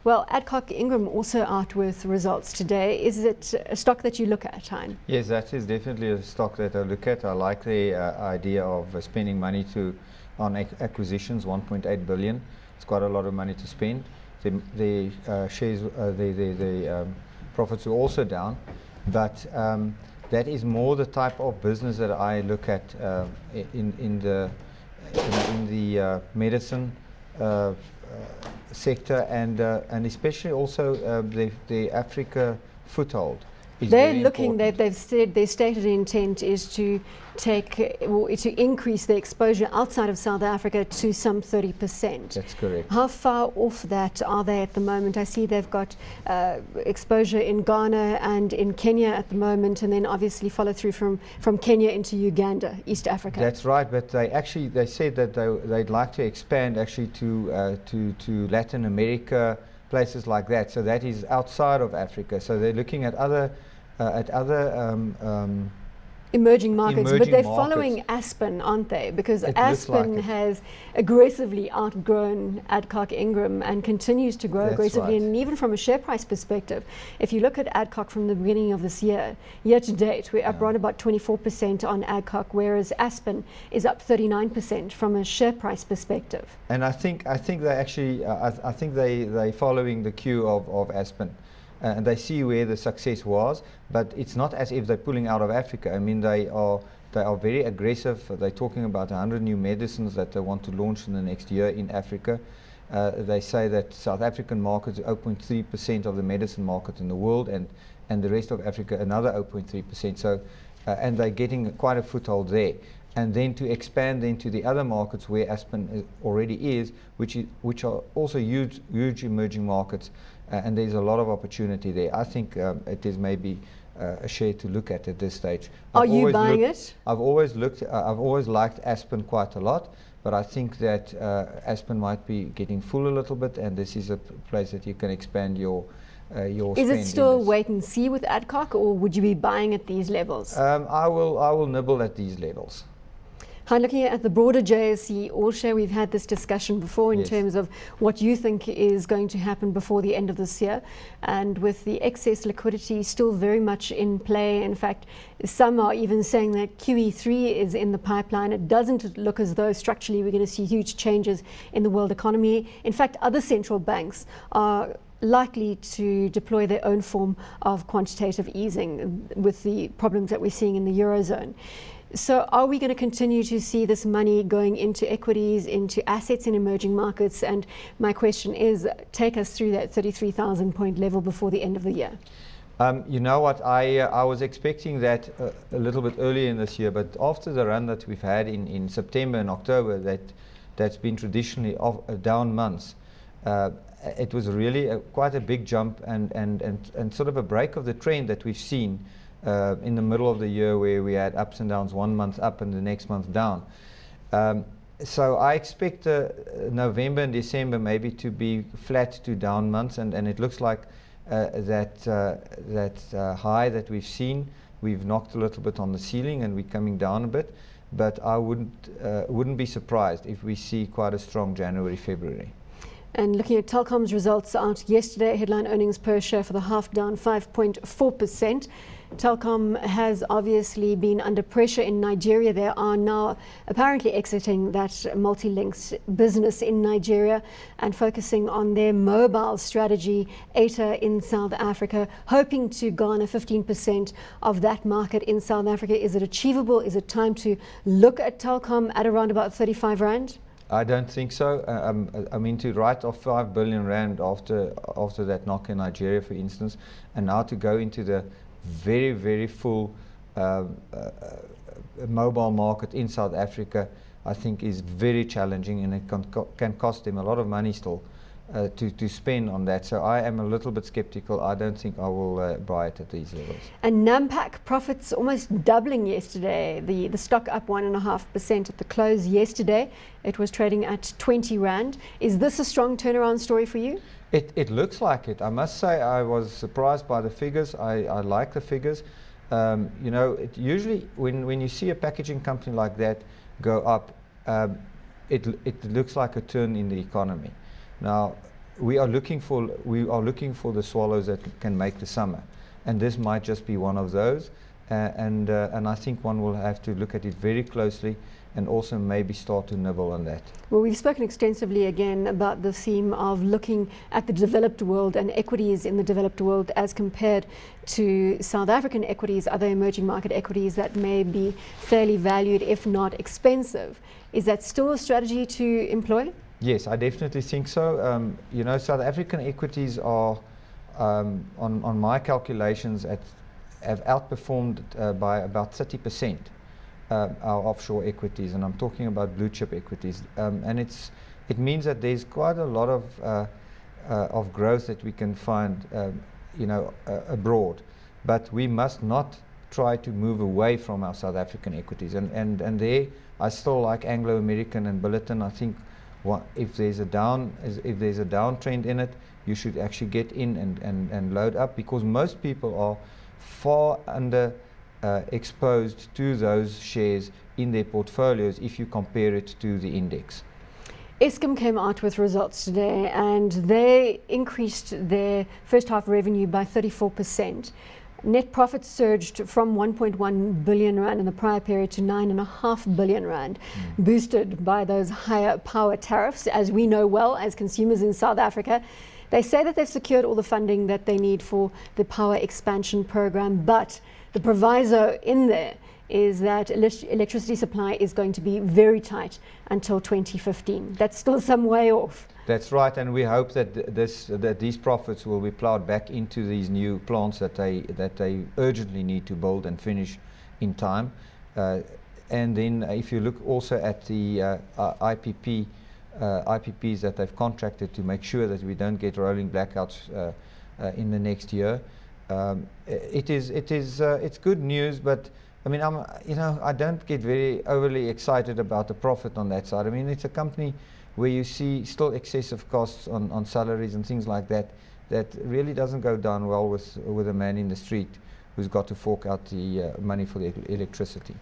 Well, Adcock Ingram also out with results today. Is it a stock that you look at, Hein? Yes, that is definitely a stock that I look at. I like the idea of spending money on acquisitions, 1.8 billion. It's quite a lot of money to spend. The shares, the profits are also down, but that is more the type of business that I look at in the medicine sector, and especially also the Africa foothold. They're looking. They've said their stated intent is to to increase the exposure outside of South Africa to some 30%. That's correct. How far off that are they at the moment? I see they've got exposure in Ghana and in Kenya at the moment, and then obviously follow through from Kenya into Uganda, East Africa. That's right, but they said that they'd like to expand actually to Latin America, places like that. So that is outside of Africa. So they're looking at other emerging markets, but they're markets. Following Aspen, aren't they? Because it Aspen has aggressively outgrown Adcock Ingram and continues to grow That's aggressively. right. And even from a share price perspective, if you look at Adcock from the beginning of this year to date, we're up around about 24% on Adcock, whereas Aspen is up 39% from a share price perspective. And I think they actually I think they following the cue of Aspen. And they see where the success was, but it's not as if they're pulling out of Africa. I mean, they are very aggressive. They're talking about 100 new medicines that they want to launch in the next year in Africa. They say that South African market is 0.3% of the medicine market in the world, and the rest of Africa another 0.3%. So, and they're getting quite a foothold there. And then to expand into the other markets where Aspen already is, which are also huge emerging markets. And there's a lot of opportunity there. I think it is maybe a share to look at this stage. Are you buying it? I've always liked Aspen quite a lot, but I think that Aspen might be getting full a little bit, and this is a place that you can expand your Is it still wait and see with Adcock, or would you be buying at these levels? I will nibble at these levels. Hi, looking at the broader JSE all share, we've had this discussion before in terms of what you think is going to happen before the end of this year. And with the excess liquidity still very much in play, in fact, some are even saying that QE3 is in the pipeline. It doesn't look as though structurally we're going to see huge changes in the world economy. In fact, other central banks are likely to deploy their own form of quantitative easing with the problems that we're seeing in the Eurozone. So are we going to continue to see this money going into equities, into assets in emerging markets? And my question is, take us through that 33,000 point level before the end of the year. You know what, I was expecting that a little bit earlier in this year, but after the run that we've had in September and October, that's been traditionally down months, it was really quite a big jump and sort of a break of the trend that we've seen in the middle of the year, where we had ups and downs, 1 month up and the next month down. So I expect November and December maybe to be flat to down months, and it looks like that high that we've seen, we've knocked a little bit on the ceiling and we're coming down a bit, but I wouldn't be surprised if we see quite a strong January, February. And looking at Telkom's results out yesterday, headline earnings per share for the half down 5.4%. Telkom has obviously been under pressure in Nigeria. They are now apparently exiting that multi-linked business in Nigeria and focusing on their mobile strategy, ATA in South Africa, hoping to garner 15% of that market in South Africa. Is it achievable? Is it time to look at Telkom at around about 35 Rand? I don't think so. I mean, to write off 5 billion Rand after that knock in Nigeria, for instance, and now to go into the very, very full mobile market in South Africa, I think is very challenging, and it can cost them a lot of money still to spend on that. So I am a little bit skeptical. I don't think I will buy it at these levels. And Nampak profits almost doubling yesterday. The stock up 1.5% at the close yesterday. It was trading at 20 Rand. Is this a strong turnaround story for you? It looks like it. I must say I was surprised by the figures. I like the figures. You know, usually when you see a packaging company like that go up, it looks like a turn in the economy. Now, we are looking for the swallows that can make the summer, and this might just be one of those. And I think one will have to look at it very closely and also maybe start to nibble on that. Well, we've spoken extensively again about the theme of looking at the developed world and equities in the developed world as compared to South African equities, other emerging market equities that may be fairly valued, if not expensive. Is that still a strategy to employ? Yes, I definitely think so. You know, South African equities are, on my calculations, have outperformed by about 30%. Our offshore equities, and I'm talking about blue chip equities, and it means that there's quite a lot of growth that we can find, you know, abroad, but we must not try to move away from our South African equities. And there, I still like Anglo-American and Billiton. I think if there's a downtrend in it, you should actually get in and load up, because most people are far under exposed to those shares in their portfolios if you compare it to the index. Eskom came out with results today, and they increased their first half revenue by 34%. Net profit surged from 1.1 billion rand in the prior period to 9.5 billion rand, boosted by those higher power tariffs, as we know well as consumers in South Africa. They say that they've secured all the funding that they need for the power expansion program, but the proviso in there is that electricity supply is going to be very tight until 2015. That's still some way off. That's right, and we hope that these profits will be ploughed back into these new plants that they urgently need to build and finish in time. And then if you look also at the IPPs that they've contracted to make sure that we don't get rolling blackouts in the next year. It's good news, but I mean, I don't get very overly excited about the profit on that side. I mean, it's a company where you see still excessive costs on salaries and things like that really doesn't go down well with a man in the street who's got to fork out the money for the electricity.